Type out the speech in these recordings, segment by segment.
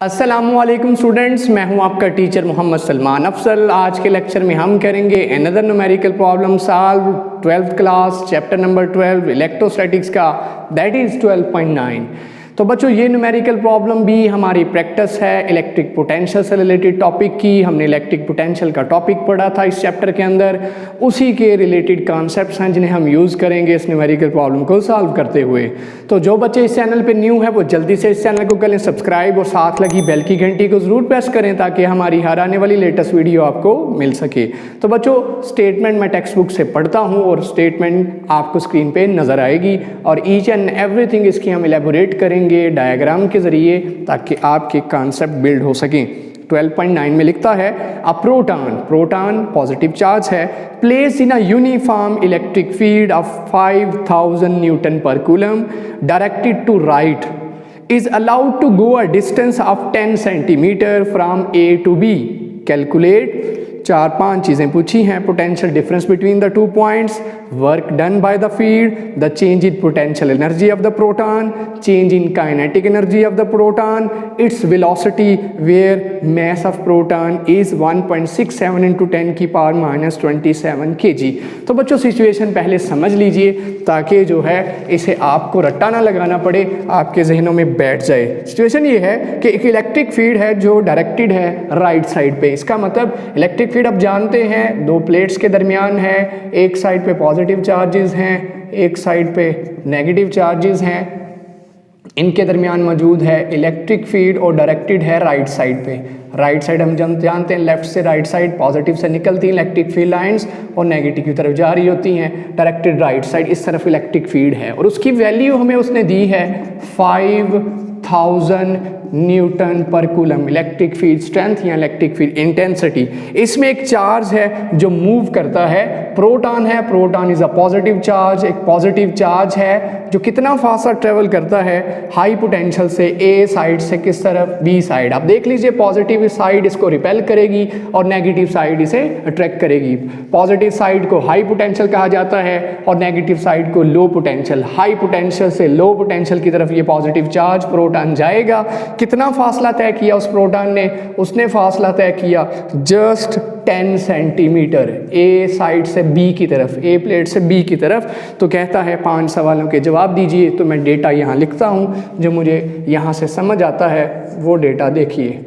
अस्सलामुअलैकुम स्टूडेंट्स, मैं हूं आपका टीचर मोहम्मद सलमान अफसल। आज के लेक्चर में हम करेंगे another numerical problem solve 12th class chapter number 12 electrostatics का, दैट इज़ 12.9। तो बच्चों ये न्यूमेरिकल प्रॉब्लम भी हमारी प्रैक्टिस है इलेक्ट्रिक पोटेंशियल से रिलेटेड टॉपिक की। हमने इलेक्ट्रिक पोटेंशियल का टॉपिक पढ़ा था इस चैप्टर के अंदर, उसी के रिलेटेड कॉन्सेप्ट्स हैं जिन्हें हम यूज़ करेंगे इस न्यूमेरिकल प्रॉब्लम को सॉल्व करते हुए। तो जो बच्चे इस चैनल पे न्यू है वो जल्दी से इस चैनल को करें सब्सक्राइब और साथ लगी बेल की घंटी को ज़रूर प्रेस करें ताकि हमारी हर आने वाली लेटेस्ट वीडियो आपको मिल सके। तो बच्चों स्टेटमेंट मैं टेक्स्ट बुक से पढ़ता हूँ और स्टेटमेंट आपको स्क्रीन पे नज़र आएगी और ईच एंड एवरीथिंग इसकी हम एलेबोरेट करेंगे डायग्राम के ज़रिए ताकि आपके कॉन्सेप्ट बिल्ड हो सकें। 12.9 में लिखता है अ प्रोटॉन पॉजिटिव चार्ज है, place in a uniform electric field of 5000 newton per coulomb directed to right is allowed to go a distance of 10 centimetre from A to B. Calculate 4-5 चीज़ें पूछी हैं। Potential difference between the 2 points, work done by the field, the change in potential energy of the proton, change in kinetic energy of the proton, its velocity where mass of proton is 1.67 into 10 की power -27 kg। तो बच्चों situation पहले समझ लीजिए ताकि जो है इसे आपको रट्टा ना लगाना पड़े, आपके जहनों में बैठ जाए। सिचुएशन ये है कि एक इलेक्ट्रिक फील्ड है जो डायरेक्टेड है राइट साइड पे। इसका मतलब इलेक्ट्रिक फील्ड आप जानते हैं दो प्लेट्स के दरमियान है, एक साइड पे पॉजिटिव चार्जेस हैं, एक साइड पे नेगेटिव चार्जेस हैं, इनके दरमियान मौजूद है इलेक्ट्रिक फील्ड और डायरेक्टेड है राइट साइड पे। राइट साइड हम जानते हैं लेफ्ट से राइट साइड पॉजिटिव से निकलती हैं इलेक्ट्रिक फील्ड लाइंस और नेगेटिव की तरफ जा रही होती हैं। डायरेक्टेड राइट साइड इस तरफ इलेक्ट्रिक फील्ड है और उसकी वैल्यू हमें उसने दी है 5000 newton per coulomb. Electric field strength या इलेक्ट्रिक फील्ड इंटेंसिटी। इसमें एक चार्ज है जो मूव करता है, प्रोटॉन है, proton is a positive charge, एक पॉजिटिव चार्ज है जो कितना फास्टर ट्रेवल करता है हाई पोटेंशियल से ए साइड से किस तरफ, बी साइड। आप देख लीजिए पॉजिटिव साइड इसको रिपेल करेगी और नेगेटिव साइड इसे अट्रैक्ट करेगी। पॉजिटिव साइड को हाई पोटेंशियल कहा जाता है और नेगेटिव साइड को लो पोटेंशियल। हाई पोटेंशियल से लो पोटेंशियल की तरफ ये पॉजिटिव चार्ज प्रोटॉन जाएगा। कितना फासला तय किया उस प्रोटॉन ने? उसने फासला तय किया जस्ट 10 सेंटीमीटर ए साइड से बी की तरफ, ए प्लेट से बी की तरफ। तो कहता है 5 सवालों के जवाब दीजिए। तो मैं डेटा यहाँ लिखता हूँ, जो मुझे यहाँ से समझ आता है वो डेटा देखिए।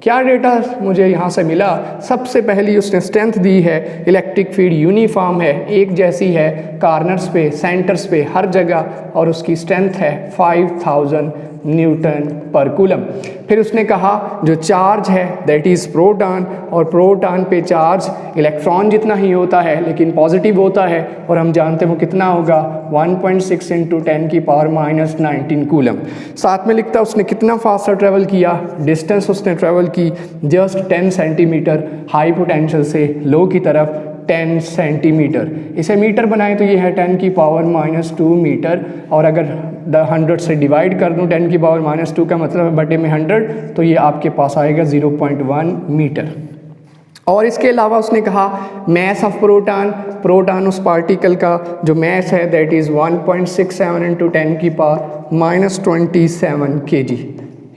क्या डेटा मुझे यहाँ से मिला? सबसे पहली उसने स्ट्रेंथ दी है, इलेक्ट्रिक फील्ड यूनिफॉर्म है, एक जैसी है कॉर्नर्स पे, सेंटर्स पे, हर जगह, और उसकी स्ट्रेंथ है 5000 न्यूटन पर कूलम। फिर उसने कहा जो चार्ज है दैट इज़ प्रोटॉन, और प्रोटॉन पे चार्ज इलेक्ट्रॉन जितना ही होता है लेकिन पॉजिटिव होता है, और हम जानते हैं वो कितना होगा 1.6 इंटू 10 की पावर -19 कूलम। साथ में लिखता उसने कितना फास्टर ट्रेवल किया, डिस्टेंस उसने ट्रेवल की जस्ट 10 सेंटीमीटर हाई पोटेंशियल से लो की तरफ 10 सेंटीमीटर। इसे मीटर बनाए तो ये है 10 की पावर -2 मीटर, और अगर 100 से डिवाइड कर दूं 10 की पावर -2 का मतलब बटे में 100, तो ये आपके पास आएगा 0.1 मीटर। और इसके अलावा उसने कहा मैस ऑफ प्रोटॉन उस पार्टिकल का जो मैस है दैट इज़ 1.67 इंटू 10 की पावर -27 kg।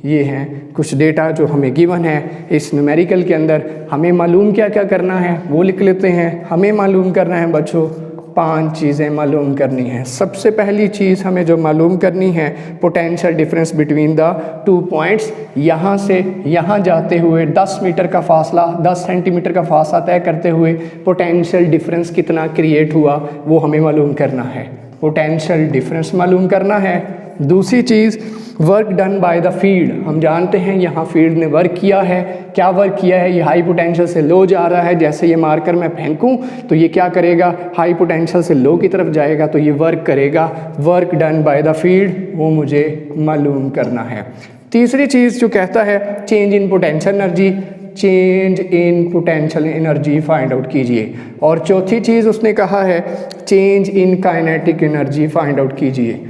ये हैं कुछ डेटा जो हमें गिवन है इस न्यूमेरिकल के अंदर। हमें मालूम क्या क्या करना है वो लिख लेते हैं। हमें मालूम करना है बच्चों 5 चीज़ें मालूम करनी है। सबसे पहली चीज़ हमें जो मालूम करनी है potential difference between the 2 points. यहाँ से यहाँ जाते हुए 10 मीटर का फासला, 10 सेंटीमीटर का फासला तय करते हुए पोटेंशियल डिफरेंस कितना क्रिएट हुआ वो हमें मालूम करना है। पोटेंशियल डिफरेंस मालूम करना है। दूसरी चीज़ work done by the field. हम जानते हैं यहाँ फील्ड ने वर्क किया है। क्या वर्क किया है? ये हाई पोटेंशियल से लो जा रहा है। जैसे ये मार्कर मैं फेंकूँ तो ये क्या करेगा, हाई पोटेंशियल से लो की तरफ जाएगा, तो ये वर्क करेगा। Work done by the field वो मुझे मालूम करना है। तीसरी चीज़ जो कहता है change in potential energy, change in potential energy find out कीजिए। और चौथी चीज़ उसने कहा है change in kinetic energy find out कीजिए।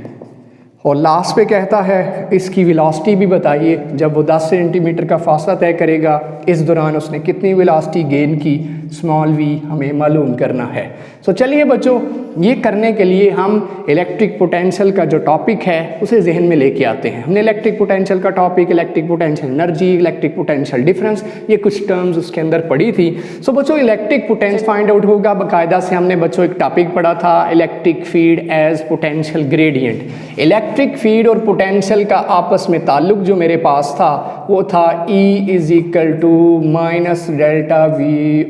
और लास्ट पे कहता है इसकी वेलोसिटी भी बताइए। जब वो 10 सेंटीमीटर का फासला तय करेगा इस दौरान उसने कितनी वेलोसिटी गेन की, स्मॉल v हमें मालूम करना है। सो चलिए बच्चों ये करने के लिए हम इलेक्ट्रिक पोटेंशियल का जो टॉपिक है उसे जहन में लेके आते हैं। हमने इलेक्ट्रिक पोटेंशियल का topic, electric potential energy, electric potential difference, ये कुछ टर्म्स उसके अंदर पढ़ी थी। सो बच्चों इलेक्ट्रिक पोटेंशियल फाइंड आउट होगा बाकायदा से। हमने बच्चों एक टॉपिक पढ़ा था electric field as potential gradient. Electric field और पोटेंशियल का आपस में ताल्लुक जो मेरे पास था वो था E is equal to minus delta V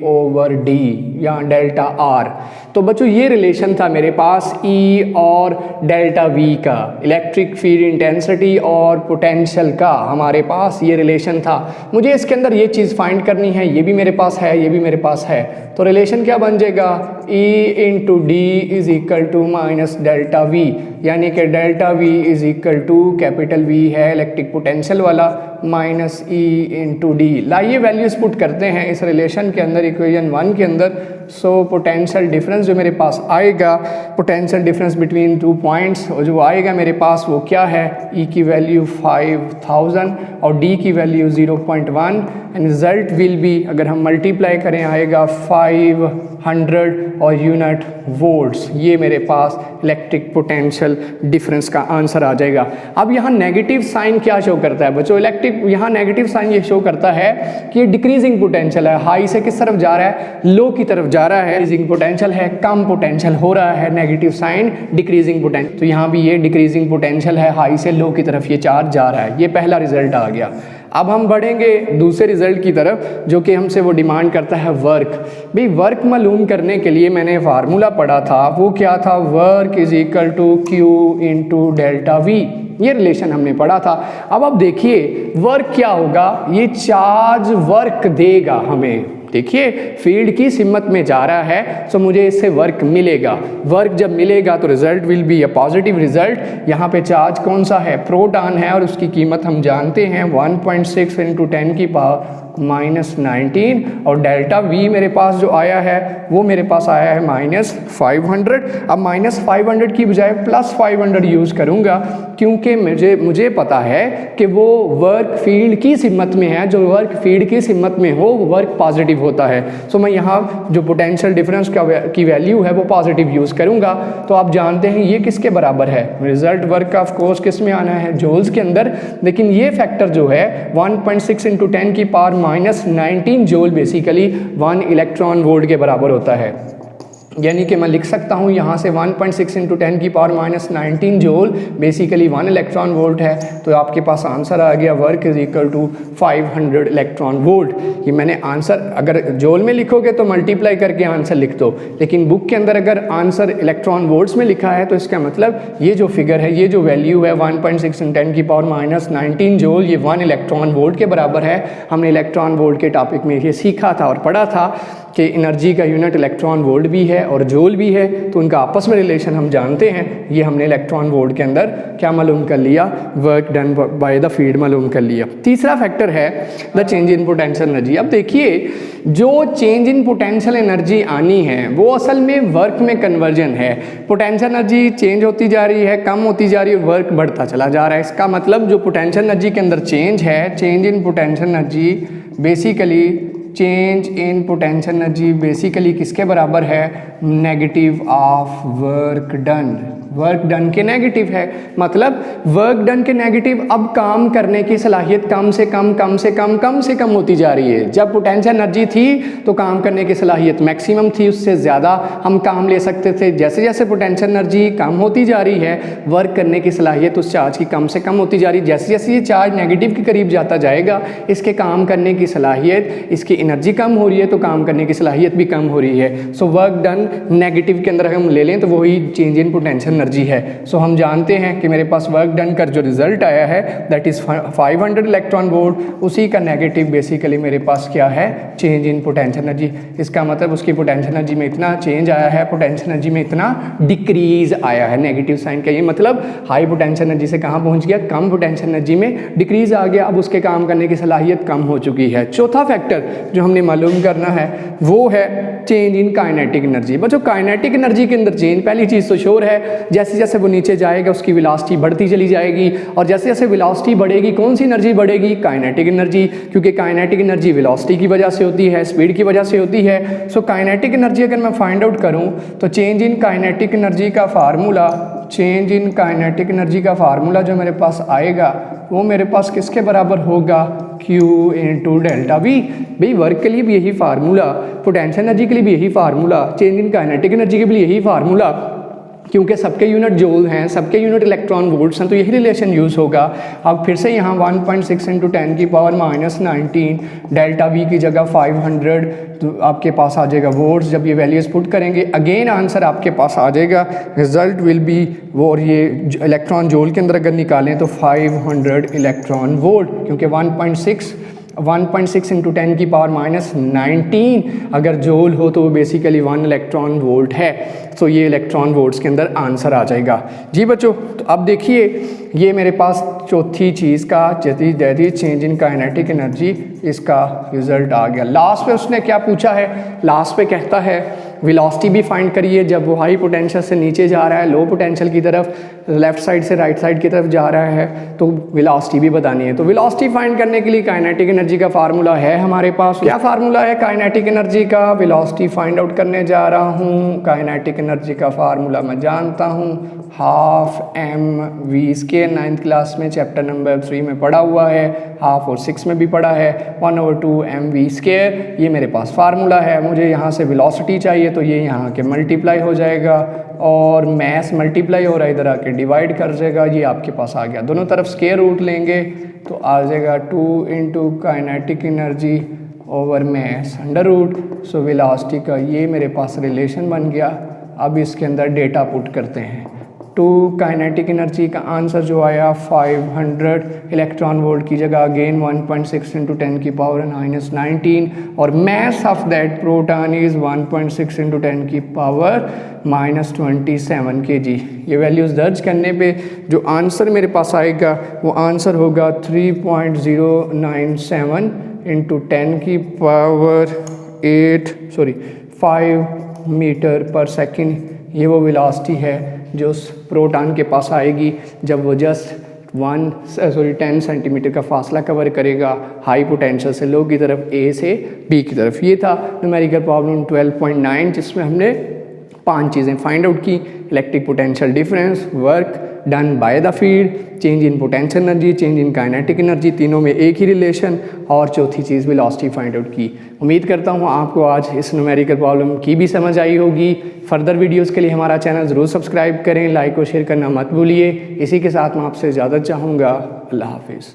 over D या डेल्टा R। तो बच्चों ये रिलेशन था मेरे पास E और डेल्टा V का, इलेक्ट्रिक फील्ड इंटेंसिटी और पोटेंशियल का हमारे पास ये रिलेशन था। मुझे इसके अंदर ये चीज़ फाइंड करनी है, ये भी मेरे पास है, ये भी मेरे पास है। तो रिलेशन क्या बन जाएगा? E into d is equal to minus delta V, यानी कि delta V is equal to capital V है इलेक्ट्रिक पोटेंशियल वाला माइनस E इंटू डी। लाइए वैल्यूज पुट करते हैं इस रिलेशन के अंदर, इक्वेशन 1 के अंदर। सो पोटेंशियल डिफरेंस जो मेरे पास आएगा, पोटेंशियल डिफरेंस बिटवीन 2 पॉइंट्स, और जो आएगा मेरे पास वो क्या है? E की वैल्यू 5000 और D की value 0.1 and result will be, अगर हम मल्टीप्लाई करें आएगा 500 और यूनिट वोल्ट्स। ये मेरे पास इलेक्ट्रिक पोटेंशियल डिफरेंस का आंसर आ जाएगा। अब यहाँ नेगेटिव साइन क्या शो करता है बच्चों? इलेक्ट्रिक यहाँ नेगेटिव साइन ये शो करता है कि ये डिक्रीजिंग पोटेंशियल है, हाई से किस तरफ जा रहा है? लो की तरफ जा रहा है। डिक्रीजिंग पोटेंशियल है, कम पोटेंशियल हो रहा है, नेगेटिव साइन डिक्रीजिंग पोटेंशियल। तो यहाँ भी ये डिक्रीजिंग पोटेंशियल है, हाई से लो की तरफ ये चार्ज जा रहा है। ये पहला रिजल्ट आ गया। अब हम बढ़ेंगे दूसरे रिजल्ट की तरफ जो कि हमसे वो डिमांड करता है वर्क। भाई वर्क मालूम करने के लिए मैंने फार्मूला पढ़ा था, वो क्या था? Work is equal to q into delta v. ये रिलेशन हमने पढ़ा था। अब आप देखिए वर्क क्या होगा? ये चार्ज वर्क देगा हमें। देखिए फील्ड की सिमत में जा रहा है, सो मुझे इससे वर्क मिलेगा। वर्क जब मिलेगा तो result will be a positive result. यहाँ पे चार्ज कौन सा है? प्रोटॉन है, और उसकी कीमत हम जानते हैं 1.6 इंटू 10 की पावर -19, और डेल्टा वी मेरे पास जो आया है वो मेरे पास आया है -500। अब -500 की बजाय +500 यूज़ करूँगा, क्योंकि मुझे पता है कि वो वर्क फील्ड की सिमत में है। जो वर्क फील्ड की सिमत में हो वो वर्क पॉजिटिव होता है। सो मैं यहाँ जो पोटेंशियल डिफरेंस की वैल्यू है वो पॉजिटिव यूज़ करूँगा। तो आप जानते हैं ये किसके बराबर है? रिजल्ट वर्क का ऑफ कोर्स किस में आना है? जूल्स के अंदर। लेकिन ये फैक्टर जो है 1.6 इंटू 10 की power -19 joule basically 1 electron volt के बराबर होता है। यानी कि मैं लिख सकता हूँ यहाँ से 1.6 इंटू 10 की power -19 joule basically 1 electron volt है। तो आपके पास आंसर आ गया work is equal to 500 electron volt. ये मैंने आंसर अगर जूल में लिखोगे तो मल्टीप्लाई करके आंसर लिख दो, लेकिन बुक के अंदर अगर आंसर इलेक्ट्रॉन वोल्ट्स में लिखा है तो इसका मतलब ये जो फिगर है, ये जो वैल्यू है 1.6 इंटू 10 की पावर -19 जूल, ये 1 इलेक्ट्रॉन वोल्ट के बराबर है। हमने इलेक्ट्रॉन वोल्ट के टॉपिक में ये सीखा था और पढ़ा था कि एनर्जी का यूनिट इलेक्ट्रॉन वोल्ट भी है और जूल भी है, तो उनका आपस में रिलेशन हम जानते हैं। ये हमने इलेक्ट्रॉन वोल्ट के अंदर क्या मालूम कर लिया? Work done by the field मालूम कर लिया। तीसरा फैक्टर है the change in potential energy. अब देखिए जो चेंज इन पोटेंशियल एनर्जी आनी है वो असल में वर्क में कन्वर्जन है। पोटेंशियल एनर्जी चेंज होती जा रही है, कम होती जा रही है, वर्क बढ़ता चला जा रहा है। इसका मतलब जो पोटेंशियल एनर्जी के अंदर चेंज है, change in potential energy basically, change in potential energy basically किसके बराबर है? Negative of work done. Work done के नेगेटिव है, मतलब वर्क डन के नेगेटिव। अब काम करने की सलाहियत कम से कम होती जा रही है। जब पोटेंशियल एनर्जी थी तो काम करने की सलाहियत मैक्सिमम थी, उससे ज़्यादा हम काम ले सकते थे। जैसे जैसे पोटेंशियल एनर्जी कम होती जा रही है, वर्क करने की सलाहियत उस चार्ज की कम से कम होती जा रही है। जैसे जैसे ये चार्ज नेगेटिव के करीब जाता जाएगा, इसके काम करने की सलाहियत, इसकी एनर्जी कम हो रही है तो काम करने की सलाहियत भी कम हो रही है। सो वर्क डन नेगेटिव के अंदर अगर हम ले लें तो वही चेंज इन पोटेंशियल एनर्जी है। सो हम जानते हैं कि मेरे पास वर्क डन का जो रिजल्ट आया है दैट इज 500 इलेक्ट्रॉन वोल्ट, उसी का नेगेटिव बेसिकली मेरे पास क्या है? Change in potential energy. इसका मतलब उसकी पोटेंशियल एनर्जी में इतना चेंज आया है, पोटेंशियल एनर्जी में इतना डिक्रीज आया है। नेगेटिव साइन का ये मतलब हाई पोटेंशियल एनर्जी से कहाँ पहुंच गया? कम पोटेंशियल एनर्जी में डिक्रीज आ गया। अब उसके काम करने की सलाहियत कम हो चुकी है। चौथा फैक्टर जो हमने मालूम करना है वो है चेंज इन काइनेटिक एनर्जी। बच्चों काइनेटिक एनर्जी के अंदर चेंज, पहली चीज़ तो श्योर है, जैसे जैसे वो नीचे जाएगा उसकी वेलोसिटी बढ़ती चली जाएगी, और जैसे जैसे वेलोसिटी बढ़ेगी कौन सी एनर्जी बढ़ेगी? काइनेटिक एनर्जी, क्योंकि काइनेटिक एनर्जी वेलोसिटी की वजह से होती है, स्पीड की वजह से होती है। सो काइनेटिक एनर्जी अगर मैं फाइंड आउट करूँ तो चेंज इन काइनेटिक एनर्जी का formula, change in kinetic energy का फार्मूला जो मेरे पास आएगा वो मेरे पास किसके बराबर होगा? Q into delta V। भाई वर्क के लिए भी यही फार्मूला, पोटेंशियल एनर्जी के लिए भी यही formula, change in kinetic energy के लिए यही फार्मूला, क्योंकि सबके यूनिट जूल हैं, सबके यूनिट इलेक्ट्रॉन वोल्ट्स हैं, तो यही रिलेशन यूज़ होगा। अब फिर से यहाँ 1.6 इंटू 10 की पावर -19 डेल्टा V की जगह 500 तो आपके पास आ जाएगा वोल्ट्स। जब ये वैल्यूज़ पुट करेंगे अगेन आंसर आपके पास आ जाएगा, रिजल्ट विल बी वो, और ये इलेक्ट्रॉन जूल के अंदर अगर निकालें तो 500 इलेक्ट्रॉन वोल्ट, क्योंकि 1.6 इंटू 10 की पावर -19 अगर जूल हो तो वो बेसिकली 1 इलेक्ट्रॉन वोल्ट है। तो ये इलेक्ट्रॉन वोल्ट्स के अंदर आंसर आ जाएगा। जी बच्चों, तो अब देखिए ये मेरे पास चौथी चीज़ का जदीद दैदी चेंज इन काइनेटिक एनर्जी, इसका रिजल्ट आ गया। लास्ट पे उसने क्या पूछा है? लास्ट पे कहता है वेलोसिटी भी फाइंड करिए, जब वो हाई पोटेंशियल से नीचे जा रहा है, लो पोटेंशियल की तरफ, लेफ्ट साइड से राइट साइड की तरफ जा रहा है, तो वेलोसिटी भी बतानी है। तो वेलोसिटी फाइंड करने के लिए काइनेटिक एनर्जी का फार्मूला है हमारे पास। क्या फार्मूला है काइनेटिक एनर्जी का? वेलोसिटी फाइंड आउट करने जा रहा हूँ। काइनेटिक एनर्जी का फार्मूला मैं जानता हूँ, 12mv²। 9th क्लास में चैप्टर नंबर 3 में पढ़ा हुआ है, हाफ और 6 में भी पढ़ा है, 1/2mv²। ये मेरे पास फार्मूला है। मुझे यहाँ से वेलोसिटी चाहिए तो ये यहाँ के मल्टीप्लाई हो जाएगा, और मैस मल्टीप्लाई हो रहा है, इधर आके डिवाइड कर देगा, ये आपके पास आ गया। दोनों तरफ स्क्वायर रूट लेंगे तो आ जाएगा 2 into kinetic energy over mass under root. So velocity का ये मेरे पास रिलेशन बन गया। अब इसके अंदर डेटा पुट करते हैं। 2 काइनेटिक एनर्जी का आंसर जो आया 500 इलेक्ट्रॉन वोल्ट की जगह अगेन 1.6 इंटू 10 की पावर -19, और mass of that proton is 1.6 into 10 की पावर -27 kg। ये वैल्यूज़ दर्ज करने पे जो आंसर मेरे पास आएगा वो आंसर होगा 3.097 इंटू 10 की पावर 5 मीटर पर सेकेंड। ये वो वेलोसिटी है जो उस प्रोटॉन के पास आएगी जब वो जस्ट 10 सेंटीमीटर का फासला कवर करेगा हाई पोटेंशियल से लो की तरफ, ए से बी की तरफ। ये था न्यूमेरिकल प्रॉब्लम 12.9 जिसमें हमने 5 चीज़ें फाइंड आउट की। Electric potential difference, work done by the field, change in potential energy, change in kinetic energy, तीनों में एक ही रिलेशन, और चौथी चीज़ वेलोसिटी फाइंड आउट की। उम्मीद करता हूँ आपको आज इस न्यूमेरिकल प्रॉब्लम की भी समझ आई होगी। फर्दर वीडियोस के लिए हमारा चैनल ज़रूर सब्सक्राइब करें, लाइक और शेयर करना मत भूलिए। इसी के साथ मैं आपसे इजाज़त चाहूँगा। अल्लाह हाफिज़।